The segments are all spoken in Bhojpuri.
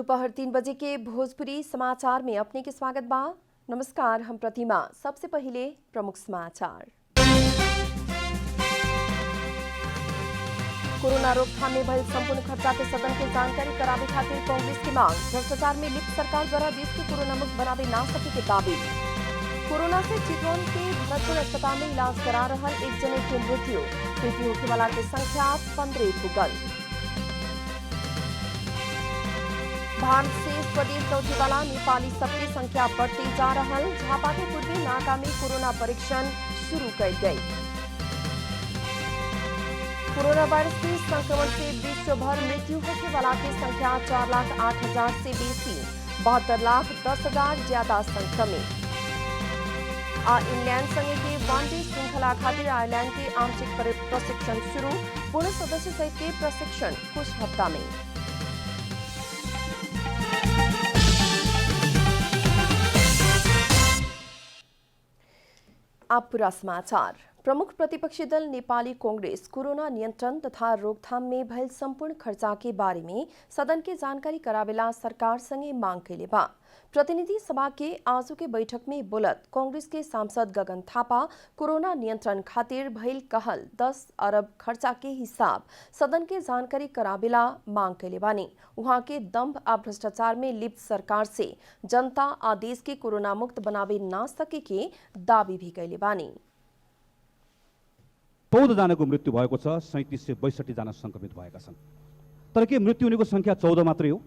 दोपहर 3 बजे के भोजपुरी समाचार में अपने के स्वागत बा। नमस्कार, हम प्रतिमा। सबसे पहले प्रमुख समाचार। कोरोना रोकथाम में भइल संपूर्ण खर्चा के सदन के जानकारी करावे खातिर कांग्रेस की मांग। भ्रष्टाचार में लिप्त सरकार द्वारा देश के कोरोना मुक्त बनावे ना सके के दावे। कोरोना से चितवन के भरतपुर अस्पताल में इलाज करा रहल एक जने की मृत्यु होने वाला की संख्या 15 पुगल। भारत से स्वदेश लौटे वाला नेपाली सबकी संख्या बढ़ती जा रहल। झापा के पूर्वी नाका में कोरोना परीक्षण शुरू कर गई। कोरोना वायरस के संक्रमण से विश्व भर मृत्यु होने वाला की संख्या 4,08,000 से बेसी, 72,10,000 ज्यादा संक्रमित। इंग्लैंड संगे के वनडे श्रृंखला खातिर आयरलैंड के आंशिक प्रशिक्षण शुरू। पूर्ण सदस्य सहित के प्रशिक्षण कुछ हफ्ता में। अब पूरा समाचार। प्रमुख प्रतिपक्षी दल नेपाली कांग्रेस कोरोना नियंत्रण तथा रोकथाम में भइल संपूर्ण खर्चा के बारे में सदन के जानकारी करावेला सरकार संगे मांग कैले बा। प्रतिनिधि सभा के आजू के बैठक में बोलत कांग्रेस के सांसद गगन थापा कोरोना नियंत्रण खातिर भइल कहल 10 अरब खर्चा के हिसाब सदन के जानकारी करावेला मांग कैले बानी। वहां के दंभ आ भ्रष्टाचार में लिप्त सरकार से जनता आ देश के कोरोना मुक्त बनावे ना सके के दावी भी कैले बानी। 14 जनाको मृत्यु भएको छ, 37 से 62 जना संक्रमित भएका छन्। तर के मृत्यु हुनेको संख्या 14 मात्रै हो?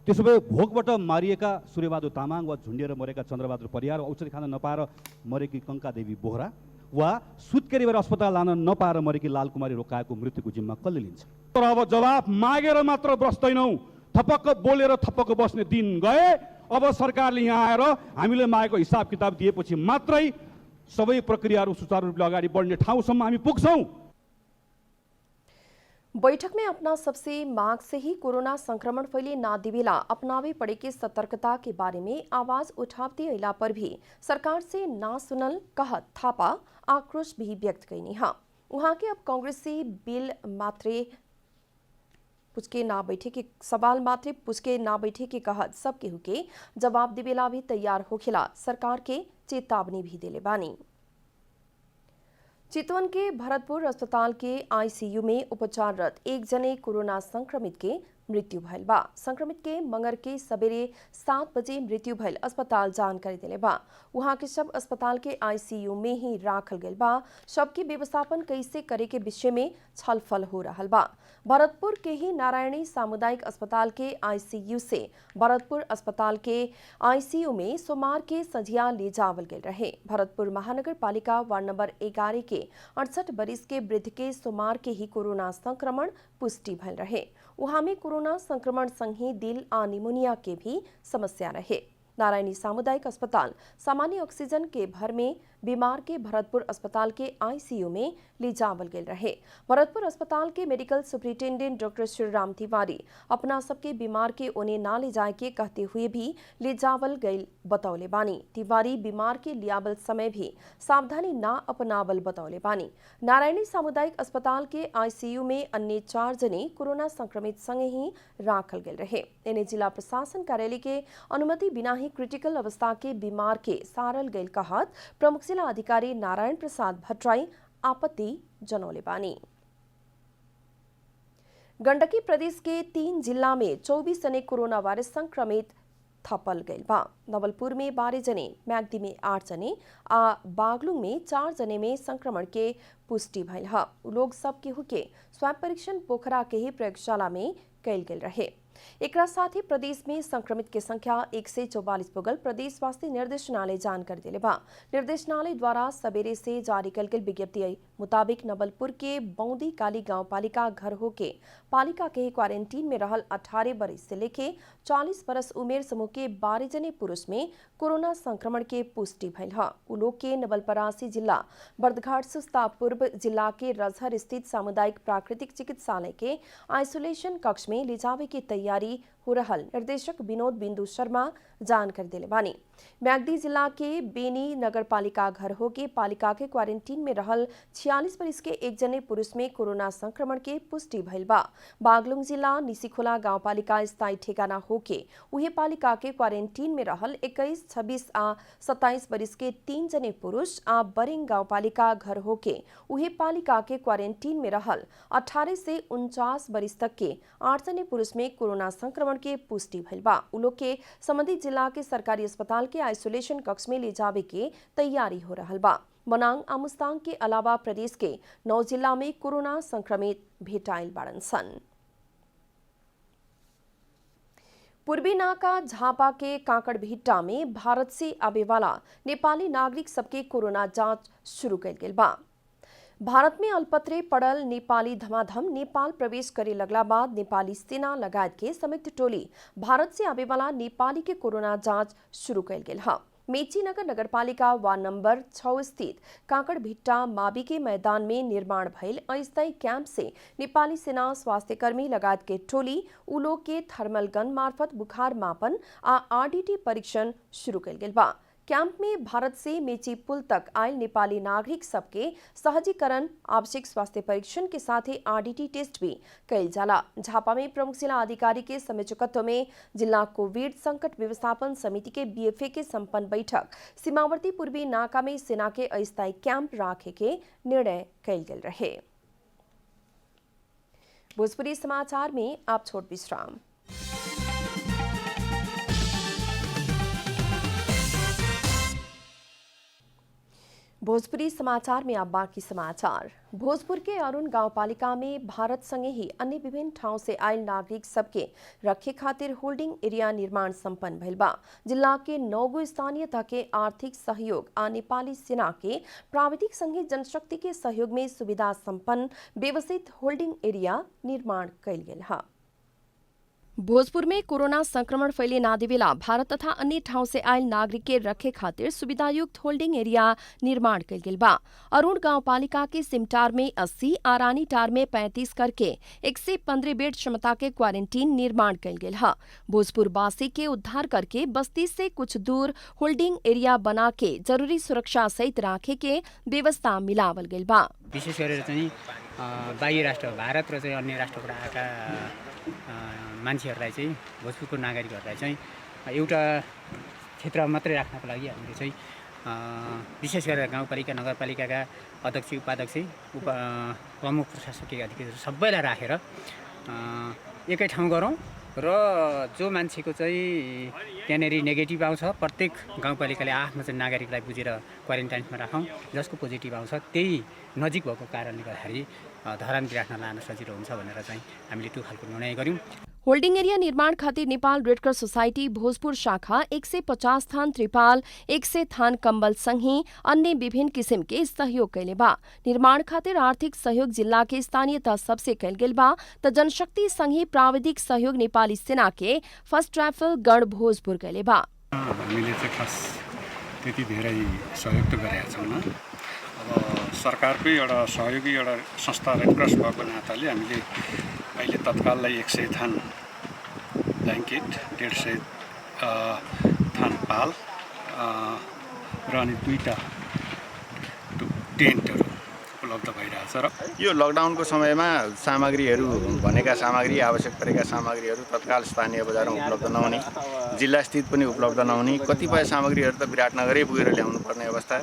त्यसोभए भोकबाट मारिएका सूर्यबहादुर तामाङ वा झुन्डिएर मरेका चन्द्रबहादुर परियार, औषधि खान नपाएर मरेकी कंका देवी बोहरा वा सुत्केरी भएर अस्पताल लान नपाएर मरेकी लालकुमारी रोकाएको मृत्युको जिम्मा कसले लिन्छ? तर अब जवाफ मागेर मात्र बस्दैनौं, थपक्क बोलेर थपक्क बस्ने दिन गए। अब सरकारले यहाँ आएर हामीले मागेको हिसाब किताब दिएपछि मात्रै सबै प्रक्रियाहरू सुचारू रूपले अगाडि बढ्ने ठाउँसम्म हामी पुग्छौं। बैठक में अपना सबसे मांग से ही कोरोना संक्रमण फैले ना दिवेला अपनावे पड़े के सतर्कता के बारे में आवाज उठावती अला पर भी सरकार से ना सुनल कहत थापा आक्रोश भी व्यक्त कैनी हा। वहां के अब कांग्रेस से बिल मात्रे पुछके ना बैठे के सवाल मात्रे पुछके ना बैठे के कहत सब केहू के जवाब दिवेला भी तैयार होखेला सरकार के चेतावनी भी दिले बानी। चितवन के भरतपुर अस्पताल के आईसीयू में उपचाररत एक जने कोरोना संक्रमित के मृत्यु भइल बा। संक्रमित के मंगर के सवेरे 7 बजे मृत्यु भइल अस्पताल जानकारी दिले बा। वहां के शव अस्पताल के आईसीयू में ही राखल गइल बा। शव के व्यवस्थापन कैसे करे के विषय में छलफल हो रहल बा। भरतपुर के ही नारायणी सामुदायिक अस्पताल के आईसीयू से भरतपुर अस्पताल के आईसीयू में सोमवार के संझिया ले जावल गए रहे। भरतपुर महानगर पालिका वार्ड नंबर 11 के 68 बरिस के वृद्ध के सोमवार के ही कोरोना संक्रमण पुष्टि भइल रहे। वहां में कोरोना संक्रमण संगे दिल आ निमोनिया के भी समस्या रहे। नारायणी सामुदायिक अस्पताल सामान्य ऑक्सीजन के भर में बीमार के भरतपुर अस्पताल के आईसीयू में ले जावल गए रहे। भरतपुर अस्पताल के medical superintendent doctor Shriram Tiwari अपना सबके बीमार के उन्हें ना ले जाए के कहते हुए भी ले जावल गए बतौले बानी। तिवारी बीमार के लियावल समय भी सावधानी ना अपनावल बतौले बानी। नारायणी सामुदायिक अस्पताल के आईसीयू में अन्य 4 जने कोरोना संक्रमित संगे ही राखल गए रहे। इन्हें जिला प्रशासन कार्यालय के अनुमति बिना ही क्रिटिकल अवस्था के बीमार के सारल गए कहत प्रमुख जिला अधिकारी नारायण प्रसाद भट्टराई आपत्ति जनौले बानी। गंडकी प्रदेश के 3 जिला में 24 जने कोरोना वायरस संक्रमित थपल गइल बा। नवलपुर में 12 जने, म्याग्दी में 8 जने आ बागलुङ में 4 जने में संक्रमण के पुष्टि भइल ह। लोग सब केहू के स्वाब परीक्षण पोखरा के ही प्रयोगशाला में कैल गेल रहे। एक साथ ही प्रदेश में संक्रमित की संख्या 144 पुगल प्रदेश स्वास्थ्य निर्देशनालय जानकारी दिले बा। निर्देशनालय द्वारा सवेरे से जारी कल गेल विज्ञप्ति मुताबिक नवलपुर के बौंदी काली गांव पालिका घर होके पालिका के क्वारंटीन में रहल 18 बरिस से लेके 40 बरस उमेर समूह के 12 जने पुरुष में कोरोना संक्रमण के पुष्टि भइल ह। उ लोग के नवलपरासी जिला बर्दघाट सुस्ता पूर्व जिला के रजहर स्थित सामुदायिक प्राकृतिक चिकित्सालय के आइसोलेशन कक्ष में ले जावे की तैयारी हो रहल निर्देशक विनोद बिंदु शर्मा जानकारी दिले बानी। म्याग्दी जिला के बेनी नगरपालिका घर हो के पालिका के क्वारेंटीन में रहल 46 वर्ष के एक जने पुरुष में कोरोना संक्रमण के पुष्टि भइल बा। बागलुङ जिला निसीखोला गाउँपालिका स्थायी ठेगाना हो के उहे पालिका के क्वारेंटीन में रहल 21, 26 आ 27 वर्ष के 3 जने पुरुष आ बरिङ गाउँपालिका घर हो के उहे पालिका के क्वारेंटीन में रहल 18 से 49 वर्ष तक के 8 जने पुरुष में कोरोना संक्रमण के पुष्टि भइल बा। उ लोग के संबंधित जिला के सरकारी अस्पताल के आइसोलेशन कक्ष में ले जावे के तैयारी हो रहल बा। मनाङ आ मुस्ताङ के अलावा प्रदेश के 9 जिला में कोरोना संक्रमित भेटाइल बाड़न सन। पूर्वी नाका झापा के काकड़भिट्टा में भारत से आवे वाला नेपाली नागरिक सबके कोरोना जांच शुरू कइल गेल बा। भारत में अल्पत्रे पड़ल नेपाली धमाधम नेपाल प्रवेश करे लगला बाद नेपाली सेना लगायत के संयुक्त टोली भारत से आवे वाला नेपाली के कोरोना जांच शुरू कइल गेल है। मेचीनगर नगरपालिका वार्ड नंबर 6 स्थित काकड़भिट्टा मावि के मैदान में निर्माण भइल अस्थायी कैंप से नेपाली सेना स्वास्थ्यकर्मी लगायत के टोली उलो के थर्मल गन मार्फत बुखार मापन आ आरडीटी परीक्षण शुरू कइल गेल बा। कैंप में भारत से मेची पुल तक आयल नेपाली नागरिक सबके सहजीकरण, आवश्यक स्वास्थ्य परीक्षण के साथ ही आरडीटी टेस्ट भी कइल जाला। झापा में प्रमुख जिला अधिकारी के संयोजकत्व में जिला कोविड संकट व्यवस्थापन समिति के बीएफए के संपन्न बैठक सीमावर्ती पूर्वी नाका में सेना के अस्थायी कैंप राखे के निर्णय कइल गेल रहे। भोजपुरी समाचार में आप छोट विश्राम। भोजपुरी समाचार में अब बाकी समाचार। भोजपुर के अरुण गांवपालिका में भारत संगे ही अन्य विभिन्न ठाउँ से आयल नागरिक सबके रखे खातिर होल्डिंग एरिया निर्माण संपन्न भइल बा। जिला के 9 स्थानीय तह के आर्थिक सहयोग आ नेपाली सेना के प्राविधिक संगे जनशक्ति के सहयोग में सुविधा संपन्न व्यवस्थित होल्डिंग एरिया निर्माण कइल गेल है। भोजपुर में कोरोना संक्रमण फैले नादेवेला भारत तथा अन्य ठाउँ से आयल नागरिक के रखे खातिर सुविधायुक्त होल्डिंग एरिया निर्माण कइल गेल बा। अरुण गांवपालिका के सिमटार में 80 आ रानीटार में 35 करके 115 बेड क्षमता के क्वारंटीन निर्माण कइल गेल है। भोजपुर वासी के उद्धार करके बस्ती से कुछ दूर होल्डिंग एरिया बना के जरूरी सुरक्षा सहित राखे के व्यवस्था मिलावल गेल बा। विशेष गरेर चाहिँ बाह्य राष्ट्र भारत र चाहिँ अन्य राष्ट्रबाट आएका मान्छेहरूलाई चाहिँ भोजपुरको नागरिकहरूलाई चाहिँ एउटा क्षेत्र मात्रै राख्नको लागि हामीले चाहिँ विशेष गरेर गाउँपालिका नगरपालिकाका अध्यक्ष उपाध्यक्ष प्रमुख प्रशासकीय अधिकारीहरू सबैलाई राखेर एकै ठाउँ गरौँ र जो मान्छेको चाहिँ त्यहाँनेरि नेगेटिभ आउँछ प्रत्येक गाउँपालिकाले आफ्नो चाहिँ नागरिकलाई बुझेर क्वारेन्टाइनमा राखौँ। जसको पोजिटिभ आउँछ त्यही नजिक भएको कारणले गर्दाखेरि धरानतिर राख्न लान सजिलो हुन्छ भनेर चाहिँ हामीले त्यो खालको निर्णय गर्यौँ। होल्डिंग एरिया निर्माण खातिर नेपाल रेडक्रॉस सोसाइटी भोजपुर शाखा 150 थान त्रिपाल, 100 थान कंबल संगे अन्य विभिन्न किस्म के सहयोग कैले बा। निर्माण खातिर आर्थिक सहयोग जिला के स्थानीय तह सबसे कैल गेल बा त जनशक्ति संगे प्राविधिक सहयोग नेपाली सेना के फर्स्ट राइफल गण भोजपुर कैले बा। हामीले चाहिँ खास त्यति धेरै सहयोग त गरेका छैनौँ। अब सरकारकै एउटा सहयोगी एउटा संस्था रेडक्रस भएको नाताले हामीले अहिले तत्काललाई 100 थान ब्ल्याङ्केट, 150 थान पाल र अनि 2टा टेन्टहरू उपलब्ध भइरहेछ। र यो लकडाउनको समयमा सामग्रीहरू भनेका सामग्री आवश्यक परेका सामग्रीहरू तत्काल स्थानीय बजारमा उपलब्ध नहुने, जिल्ला स्थित पनि उपलब्ध नहुने, कतिपय सामग्रीहरू त विराटनगरै पुगेर ल्याउनु पर्ने अवस्था,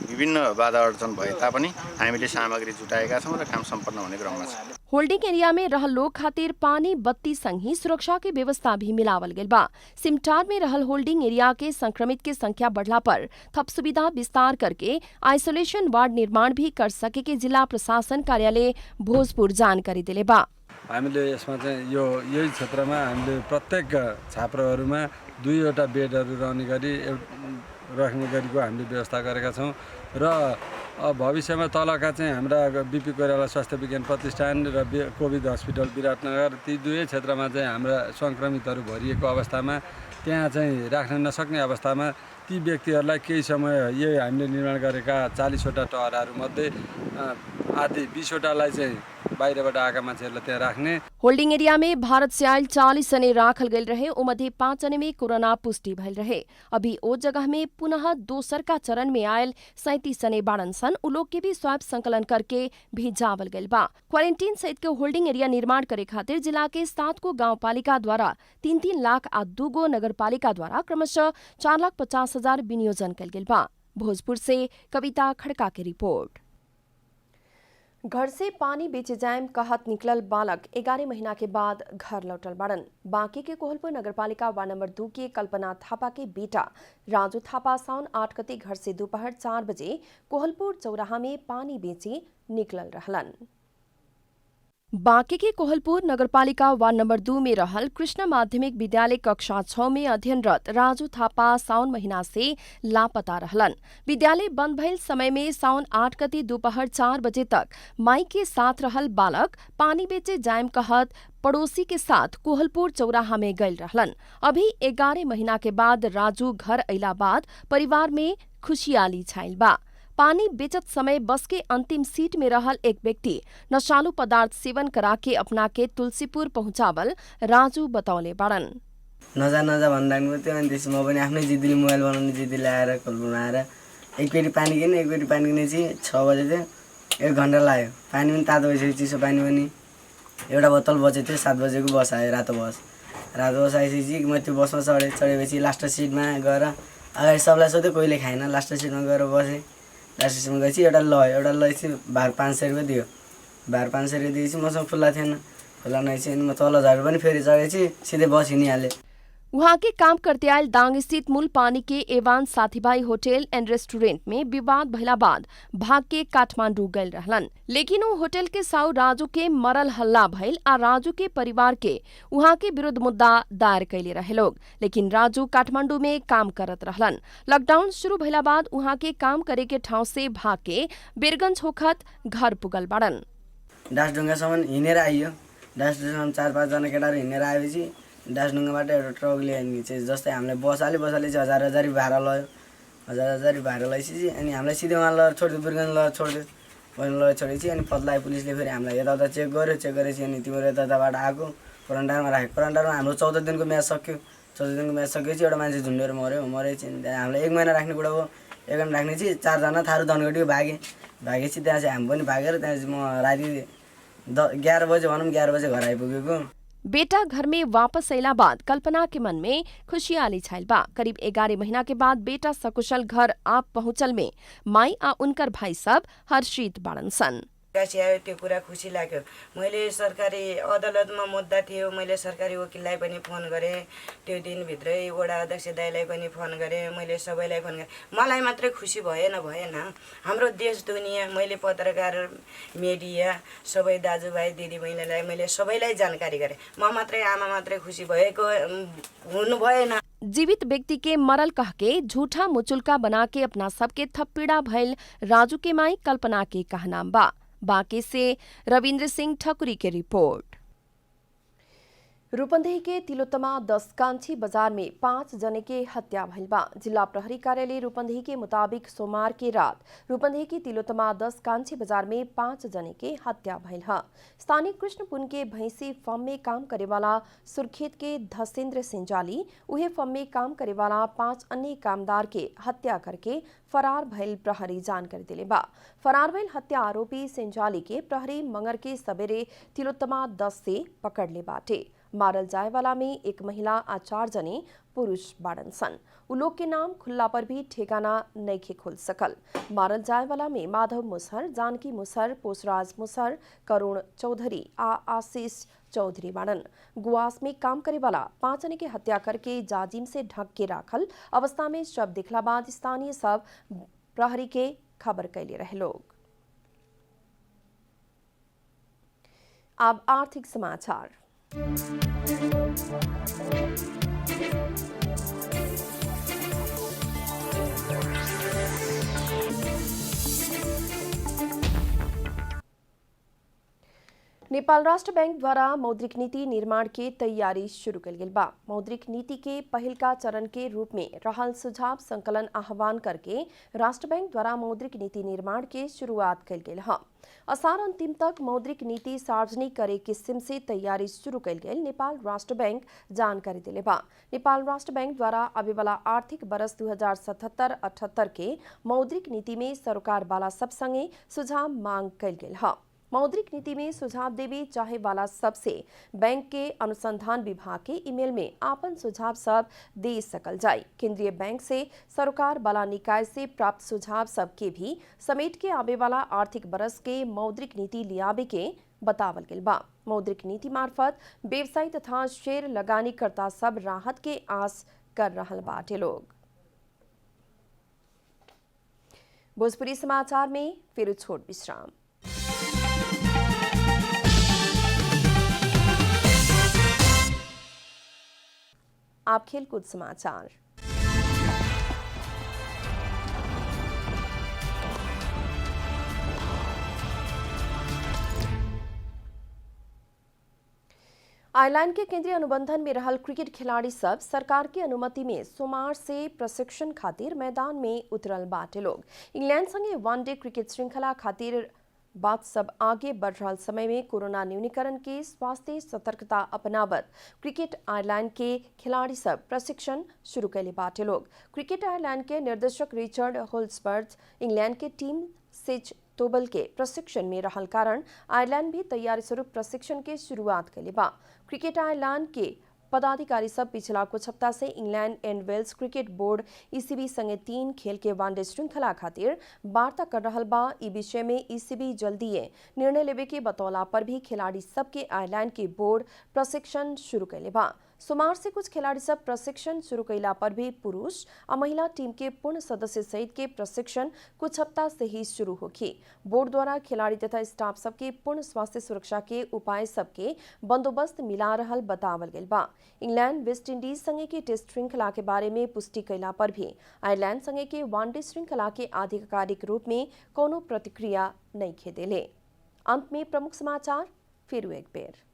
विभिन्न बाधा अडचन भए तापनि हामीले सामग्री जुटाएका छौँ र काम सम्पन्न हुने क्रममा छ। होल्डिंग एरिया में रहल लोग खातिर पानी, बत्ती संगी सुरक्षा की व्यवस्था भी मिलावल गेल बा। सिमटार में रहल होल्डिंग एरिया के संक्रमित के संख्या बढ़ला पर थप सुविधा विस्तार करके आइसोलेशन वार्ड निर्माण भी कर सके के जिला प्रशासन कार्यालय भोजपुर जानकारी दिले बा। हामीले यसमा चाहिँ यही क्षेत्रमा हामीले प्रत्येक छाप्रोहरूमा 2वटा बेडहरू रहने गरीको हामीले व्यवस्था गरेका छौँ र भविष्यमा तलका चाहिँ हाम्रा बीपी कोइराला स्वास्थ्य विज्ञान प्रतिष्ठान र कोभिड हस्पिटल विराटनगर ती 2 क्षेत्रमा चाहिँ हाम्रा संक्रमितहरू भरिएको अवस्थामा त्यहाँ चाहिँ राख्न नसक्ने अवस्थामा ती व्यक्तिहरूलाई केही समय यही हामीले निर्माण गरेका 40वटा टहराहरूमध्ये आधी 20वटालाई चाहिँ बाहिरबाट आएका मान्छेहरूलाई त्यहाँ राख्ने। होल्डिंग एरिया में भारत से आयल 40 जने राखल गए रहे, उमध्ये 5 जने में कोरोना पुष्टि भइल रहे। अभी ओ जगह में पुनः दोसरका चरण में आयल 37 जने बाड़न सन, उ लोग के भी स्वाब संकलन करके भेजावल गइल बा। क्वारेंटीन सहित के होल्डिंग एरिया निर्माण करे खातिर जिला के 7 को गाउँपालिका द्वारा 3-3 लाख आ 2 गो नगरपालिका द्वारा क्रमशः 4,50,000 विनियोजन कल गेल बा। भोजपुर से कविता खड़का की रिपोर्ट। घर से पानी बेचे जायम कहत निकलल बालक 11 महीना के बाद घर लौटल बाड़न। बांके के कोहलपुर नगरपालिका वार्ड नंबर 2 के कल्पना थापा के बेटा राजू थापा साउन 8 गते घर से दोपहर 4 बजे कोहलपुर चौराहा में पानी बेचे निकलल रहलन। बांके के कोहलपुर नगरपालिका वार्ड नंबर 2 में रहल कृष्ण माध्यमिक विद्यालय कक्षा 6 में अध्ययनरत राजू थापा साउन महीना से लापता रहलन। विद्यालय बंद भइल समय में साउन 8 गते दोपहर 4 बजे तक माई के साथ रहल बालक पानी बेचे जायम कहत पड़ोसी के साथ कोहलपुर चौराहा में गइल रहलन। अभी 11 महीना के बाद राजू घर अइला बाद परिवार में खुशियाली छाइल बा। पानी बेचत समय बस के अंतिम सीट में रहल एक व्यक्ति नशालु पदार्थ सेवन करा के अपना के तुलसीपुर पहुंचावल राजू बतौले बाड़न। नजा भन्दा थियो अनि त्यसमा म पनि आफ्नै जिद्दीले मोबाइल बनाउने जिद्दीले आएर कोलपुरमा आएर एक पेटी पानी किने चाहिँ 6 बजे थियो। 1 घण्टा लाग्यो। पानी पनि तातो भइसक्यो, चिसो पानी पनि। एउटा बोतल बचेको थियो। 7 बजेको बस आयो, रातो बस आइसकेपछि म त्यो बसमा चढेपछि लास्ट सिटमा गएर अगाडि सबलाई सोधेँ, कोहीले खाएन। लास्ट सिटमा गएर बसेँ। लास्ट सिटमा गएपछि एउटा लएपछि भार 500 रुपियाँ दियो। भार 500 रुपियाँ दिएपछि मसँग खुल्ला थिएन। खुल्ला नभएपछि म तल झरेर पनि फेरि चढेपछि सिधै बस हिँडिहालेँ। वहां के काम करते आयल दांग स्थित मूल पानी के एवान साथीभाई होटल एंड रेस्टोरेंट में विवाद भइला बाद भाग के काठमांडू गइल रहलन। लेकिन वो होटल के साउ राजू के मरल हल्ला भइल आ राजू के परिवार के वहां के विरुद्ध मुद्दा दायर कैले रहे लोग। लेकिन राजू काठमांडू में काम करत रहलन। लॉकडाउन शुरू भइला बाद वहां के काम करे के ठाउँ से भाग के बेरगंज होखत घर पुगल बाड़न। डाँसढुङ्गासम्म हिँडेर आइयो। डाँसढुङ्गासम्म 4-5 जना केटाहरू हिँडेर आएपछि डाँसढुङ्गाबाट एउटा ट्रकले अनि चाहिँ जस्तै हामीले बसाले चाहिँ 1000 भाडा लयो। 1000 भाडा लगाएपछि अनि हामीलाई सिधै वहाँ लगेर छोडिदियो, बिरगन्ज लगेर छोडेपछि अनि पत्ला पुलिसले फेरि हामीलाई यताउता चेक गरेपछि अनि तिम्रो यताबाट आएको क्वारेन्टाइनमा राख्यो। क्वारेन्टाइनमा हाम्रो 14 दिनको म्याच सक्यो। 14 दिनको म्याच सकेपछि एउटा मान्छे झुन्डेर मरेपछि हामीलाई 1 महिना राख्ने कुरा हो। 1 महिना राख्ने चाहिँ 4 जना थारू धनगढीको भागेपछि त्यहाँ चाहिँ हामी पनि भागेर त्यहाँ चाहिँ म राति 11 बजे भनौँ 11 बजे घर आइपुगेको। बेटा घर में वापस अइला बाद कल्पना के मन में खुशियाली छाइल बा। करीब 11 महीना के बाद बेटा सकुशल घर आप पहुंचल में माई आ उनकर भाई सब हर्षित बाड़न सन। आयो त्यो कुरा खुसी लाग्यो। मैले सरकारी अदालतमा मुद्दा थियो, मैले सरकारी वकिललाई पनि फोन गरेँ। त्यो दिनभित्रै वडा अध्यक्ष दाइलाई पनि फोन गरेँ, मैले सबैलाई फोन गरेँ। मलाई मात्रै खुसी भएन हाम्रो देश दुनिया, मैले पत्रकार मिडिया सबै दाजुभाइ दिदीबहिनीलाई मैले सबैलाई जानकारी गरेँ। म मात्रै आमा मात्रै खुसी भएको हुनु भएन। जीवित व्यक्ति के मरल कह के झूठा मुचुलका बना के अपना सबके थप्पीड़ा भइल राजू के माई कल्पना के कहनाम बा। बांके से रविंद्र सिंह ठकुरी की रिपोर्ट। रूपन्देही के तिलोत्तमा 10 कांची बाजार में 5 जने के हत्या भइल बा। जिला प्रहरी कार्यालय रूपन्देही के मुताबिक सोमवार के रात रूपन्देही के तिलोत्तमा 10 कांची बाजार में 5 जने के हत्या भइल है। स्थानीय कृष्णपुन के भैंसी फर्म में काम करे वाला सुर्खेत के धसेंद्र सिंजाली उहे फर्म में काम करे वाला 5 अन्य कामदार के हत्या करके फरार भइल प्रहरी जानकारी दिले बा। फरार भइल हत्या आरोपी सिंजाली के प्रहरी मंगर के सबेरे तिलोत्तमा 10 से पकड़ ले बाटे। मारल जाए वाला में एक महिला आ 4 जने पुरुष बाड़न सन। उ लोग के नाम खुल्ला पर भी ठेकाना नइखे खुल सकल। मारल जाए वाला में माधव मुसहर, जानकी मुसहर, पोसराज मुसहर, करुण चौधरी आ आशीष चौधरी बाड़न। गुआस में काम करे वाला 5 जने के हत्या करके जाजिम से ढक के राखल अवस्था में शव दिखला बाद स्थानीय सब प्रहरी के खबर कैले रहे लोग। अब आर्थिक समाचार। नेपाल राष्ट्र बैंक द्वारा मौद्रिक नीति निर्माण के तैयारी शुरू कल गेल बा। मौद्रिक नीति के पहल का चरण के रूप में रहल सुझाव संकलन आह्वान करके राष्ट्र बैंक द्वारा मौद्रिक नीति निर्माण के शुरुआत कल गेल है। असार अंतिम तक मौद्रिक नीति सार्वजनिक करे किस्म से तैयारी शुरू कल गेल नेपाल राष्ट्र बैंक जानकारी दिले बा। नेपाल राष्ट्र बैंक द्वारा अभी वाला आर्थिक वर्ष 2077-78 के मौद्रिक नीति में सरकार वाला सब संगे सुझाव मांग कल गेल है। मौद्रिक नीति में सुझाव देवे चाहे वाला सबसे बैंक के अनुसंधान विभाग के ईमेल में आपन सुझाव सब दे सकल जाए। केंद्रीय बैंक से सरकार वाला निकाय से प्राप्त सुझाव सब के भी समेट के आवे वाला आर्थिक वर्ष के मौद्रिक नीति लियावे के बतावल गेल बा। मौद्रिक नीति मार्फत व्यवसायी तथा शेयर लगानीकर्ता सब राहत के आस कर रहल बाटे लोग। भोजपुरी समाचार में फिर छोट विश्राम। आप खेलकूद समाचार। आयरलैंड के केंद्रीय अनुबंधन में रहल क्रिकेट खिलाड़ी सब सरकार की अनुमति में सोमवार से प्रशिक्षण खातिर मैदान में उतरल बाटे लोग। इंग्लैंड संगे वनडे क्रिकेट श्रृंखला खातिर बात सब आगे बढ़ रहा समय में कोरोना न्यूनीकरण के स्वास्थ्य सतर्कता अपनावत क्रिकेट आयरलैंड के खिलाड़ी सब प्रशिक्षण शुरू कैले बाटे लोग। क्रिकेट आयरलैंड के निर्देशक रिचर्ड होल्सबर्ग इंग्लैंड के टीम सेज तोबल के प्रशिक्षण में रहल कारण आयरलैंड भी तैयारी स्वरूप प्रशिक्षण के शुरुआत कैले बा। क्रिकेट आयरलैंड के पदाधिकारी सब पिछला कुछ हफ्ता से England and Wales cricket board ECB संगे 3 खेल के वनडे श्रृंखला खातिर वार्ता कर रहल बा। ई विषय में ईसीबी जल्दी निर्णय लेवे के बतौला पर भी खिलाड़ी सब के आयरलैंड के बोर्ड प्रशिक्षण शुरू कैले बा। सोमवार से कुछ खिलाड़ी सब प्रशिक्षण शुरू कैला पर भी पुरुष और महिला टीम के पूर्ण सदस्य सहित के प्रशिक्षण कुछ हफ्ता से ही शुरू होगी। बोर्ड द्वारा खिलाड़ी तथा स्टाफ सबके पूर्ण स्वास्थ्य सुरक्षा के उपाय सबके बंदोबस्त मिला रहल बतावल गेल बा। इंग्लैंड वेस्ट इंडीज संगे के टेस्ट श्रृंखला के बारे में पुष्टि कैला पर भी आयरलैंड संगे के वनडे श्रृंखला के आधिकारिक रूप में कोनो प्रतिक्रिया नहीं खेदेले। अंत में प्रमुख समाचार फिर एक बेर।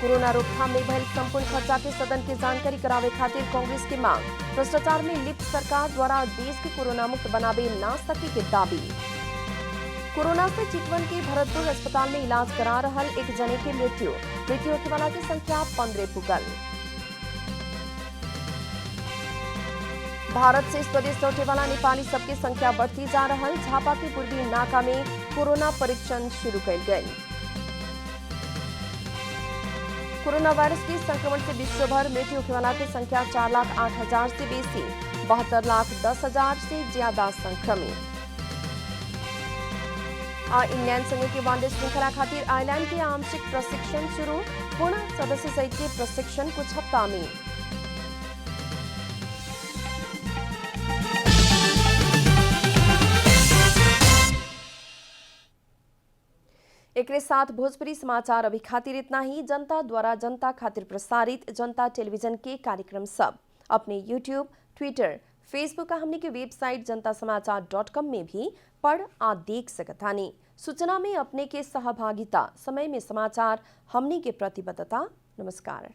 कोरोना रोकथाम में भयल संपूर्ण खर्चा के सदन के जानकारी करावे खातिर कांग्रेस की मांग। भ्रष्टाचार में लिप्त सरकार द्वारा देश के कोरोना मुक्त बनावे ना सके के दावी। कोरोना से चितवन के भरतपुर अस्पताल में इलाज करा रहल एक जने की मृत्यु होने वाला की संख्या 15 पुगल। भारत से स्वदेश लौटे वाला नेपाली सबकी संख्या बढ़ती जा रहल। झापा के पूर्वी नाका में कोरोना परीक्षण शुरू कल गई। कोरोना वायरस के संक्रमण से विश्व भर मृत्यु होने वाला की संख्या 4,08,000 से बेसी, 72,10,000 से ज्यादा संक्रमित। इंग्लैंड संगे के वनडे श्रृंखला खातिर आयरलैंड के आंशिक प्रशिक्षण शुरू। पूर्ण सदस्य सहित के प्रशिक्षण कुछ हफ्ता में। एक साथ भोजपुरी समाचार अभी खातिर इतना ही। जनता द्वारा जनता खातिर प्रसारित जनता टेलीविजन के कार्यक्रम सब अपने यूट्यूब, ट्विटर, फेसबुक का हमने के वेबसाइट जनतासमाचार.com में भी पढ़ आ देख सकतानी। सूचना में अपने के सहभागिता, समय में समाचार हमने के प्रतिबद्धता। नमस्कार।